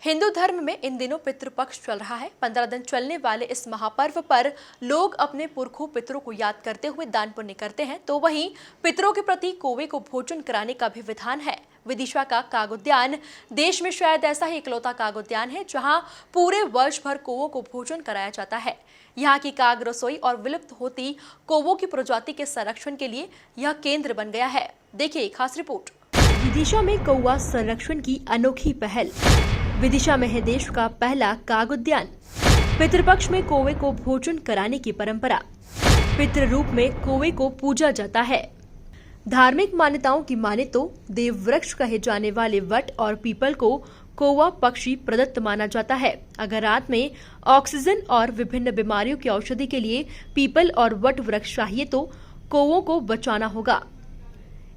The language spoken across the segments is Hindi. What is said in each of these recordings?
हिंदू धर्म में इन दिनों पितृपक्ष चल रहा है। 15 दिन चलने वाले इस महापर्व पर लोग अपने पुरखों पितरों को याद करते हुए दान पुण्य करते हैं, तो वहीं पितरों के प्रति कौवे को भोजन कराने का भी विधान है। विदिशा का काग उद्यान देश में शायद ऐसा ही इकलौता काग उद्यान है जहां पूरे वर्ष भर कौवों को भोजन कराया जाता है। यहाँ की काग रसोई और विलुप्त होती कौवों की प्रजाति के संरक्षण के लिए यह केंद्र बन गया है। देखिए खास रिपोर्ट। विदिशा में कौवा संरक्षण की अनोखी पहल। विदिशा में है देश का पहला काग उद्यान। पितृपक्ष में कौवे को भोजन कराने की परंपरा। पितृ रूप में कौवे को पूजा जाता है। धार्मिक मान्यताओं की माने तो देव वृक्ष कहे जाने वाले वट और पीपल को कौवा पक्षी प्रदत्त माना जाता है। अगर रात में ऑक्सीजन और विभिन्न बीमारियों की औषधि के लिए पीपल और वट वृक्ष चाहिए तो कौवों को बचाना होगा।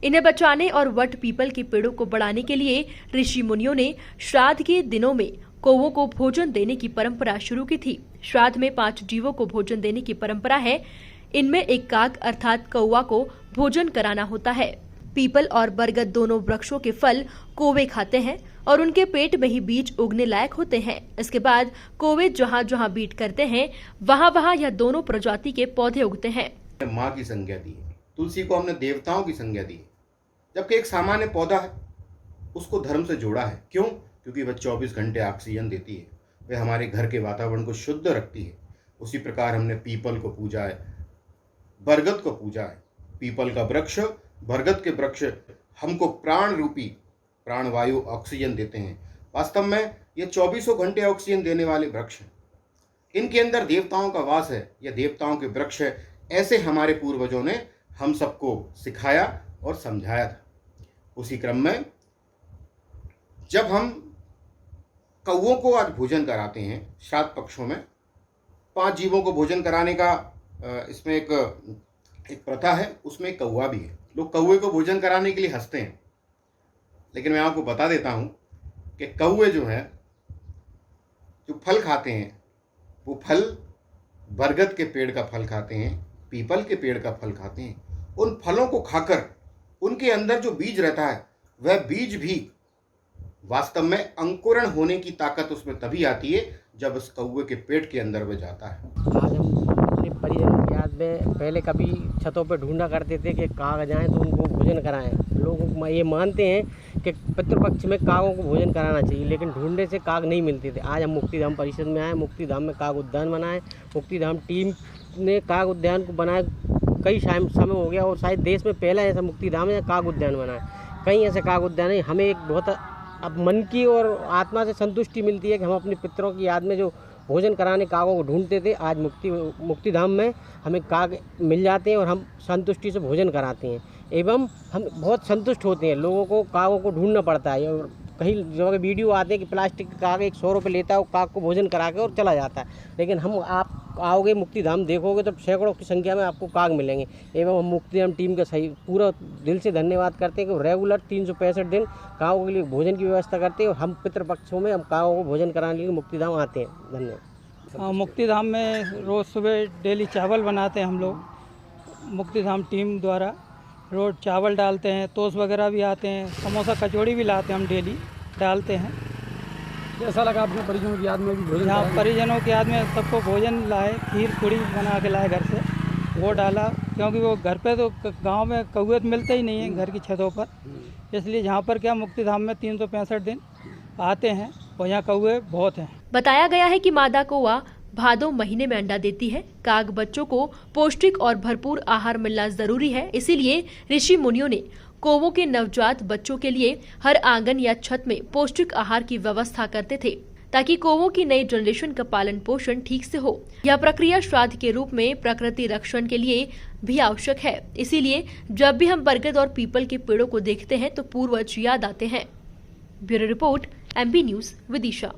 इन्हें बचाने और वट पीपल के पेड़ों को बढ़ाने के लिए ऋषि मुनियों ने श्राद्ध के दिनों में कौवों को भोजन देने की परंपरा शुरू की थी। श्राद्ध में 5 जीवों को भोजन देने की परंपरा है। इनमें एक काग अर्थात कौवा को भोजन कराना होता है। पीपल और बरगद दोनों वृक्षों के फल कौवे खाते हैं और उनके पेट में ही बीज उगने लायक होते हैं। इसके बाद कौवे जहाँ जहाँ बीट करते हैं वहाँ वहाँ यह दोनों प्रजाति के पौधे उगते हैं। माँ की संज्ञा दी है, तुलसी को हमने देवताओं की संज्ञा दी है, जबकि एक सामान्य पौधा है उसको धर्म से जोड़ा है। क्यों? क्योंकि वह 24 घंटे ऑक्सीजन देती है, वह हमारे घर के वातावरण को शुद्ध रखती है। उसी प्रकार हमने पीपल को पूजा है, बरगद को पूजा है। पीपल का वृक्ष, बरगद के वृक्ष हमको प्राण रूपी प्राणवायु ऑक्सीजन देते हैं। वास्तव में ये 24 घंटे ऑक्सीजन देने वाले वृक्ष हैं। इनके अंदर देवताओं का वास है, यह देवताओं के वृक्ष है। ऐसे हमारे पूर्वजों ने हम सबको सिखाया और समझाया था। उसी क्रम में जब हम कौवों को आज भोजन कराते हैं श्राद्ध पक्षों में, 5 जीवों को भोजन कराने का इसमें एक प्रथा है, उसमें एक कौवा भी है। लोग कौवे को भोजन कराने के लिए हंसते हैं, लेकिन मैं आपको बता देता हूँ कि कौवे जो है जो फल खाते हैं वो फल बरगद के पेड़ का फल खाते हैं, पीपल के पेड़ का फल खाते हैं। उन फलों को खाकर उनके अंदर जो बीज रहता है वह बीज भी वास्तव में अंकुरण होने की ताकत उसमें तभी आती है जब उस कौवे के पेट के अंदर वह जाता है। आज हम अपने परिजनों की याद में पहले कभी छतों पर ढूंढा करते थे कि काग जाएं तो उनको भोजन कराएं। लोग ये मानते हैं कि पितृपक्ष में कागों को भोजन कराना चाहिए, लेकिन ढूंढने से काग नहीं मिलते थे। आज हम मुक्तिधाम परिषद में आए, मुक्तिधाम में काग उद्यान बनाए। मुक्तिधाम टीम ने काग उद्यान को बनाया कई समय हो गया और शायद देश में पहला ऐसा मुक्तिधाम है काग उद्यान बना है। कई ऐसे काग उद्यान है। हमें एक बहुत अब मन की और आत्मा से संतुष्टि मिलती है कि हम अपने पितरों की याद में जो भोजन कराने कागों को ढूंढते थे, आज मुक्तिधाम में हमें काग मिल जाते हैं और हम संतुष्टि से भोजन कराते हैं। एवं हम बहुत संतुष्ट होते हैं। लोगों को कागों को ढूंढना पड़ता है और कहीं जगह वीडियो आते हैं कि प्लास्टिक का काग 100 रुपये लेता है, वो काग को भोजन करा के और चला जाता है। लेकिन हम आप आओगे मुक्तिधाम देखोगे तो सैकड़ों की संख्या में आपको काग मिलेंगे। एवं हम मुक्तिधाम टीम का सही पूरा दिल से धन्यवाद करते हैं कि रेगुलर 365 दिन कागों के लिए भोजन की व्यवस्था करते हैं और हम पितृपक्षों में हम कागों को भोजन कराने के लिए मुक्तिधाम आते हैं। धन्यवाद। मुक्तिधाम में रोज़ सुबह डेली चावल बनाते हैं हम लोग, मुक्तिधाम टीम द्वारा रोज़ चावल डालते हैं, टोस्ट वगैरह भी आते हैं, समोसा कचौड़ी भी लाते हैं, हम डेली डालते हैं। कैसा लगा अपने परिजनों की याद में भी भोजन? यहाँ परिजनों की याद में सबको भोजन लाए, खीर पूड़ी बना के लाए घर से, वो डाला। क्योंकि वो घर पे तो गांव में कौवे तो मिलते ही नहीं है घर की छतों पर, इसलिए यहाँ पर क्या मुक्तिधाम में 365 दिन आते हैं और यहाँ कौवे बहुत हैं। बताया गया है कि मादा कौवा भादो महीने में अंडा देती है। काग बच्चों को पौष्टिक और भरपूर आहार मिलना जरूरी है, इसीलिए ऋषि मुनियों ने कौवों के नवजात बच्चों के लिए हर आंगन या छत में पौष्टिक आहार की व्यवस्था करते थे, ताकि कौवों की नई जनरेशन का पालन पोषण ठीक से हो। यह प्रक्रिया श्राद्ध के रूप में प्रकृति रक्षण के लिए भी आवश्यक है। इसीलिए जब भी हम बरगद और पीपल के पेड़ों को देखते हैं तो पूर्वज याद आते हैं। Bureau report, MP news, Vidisha.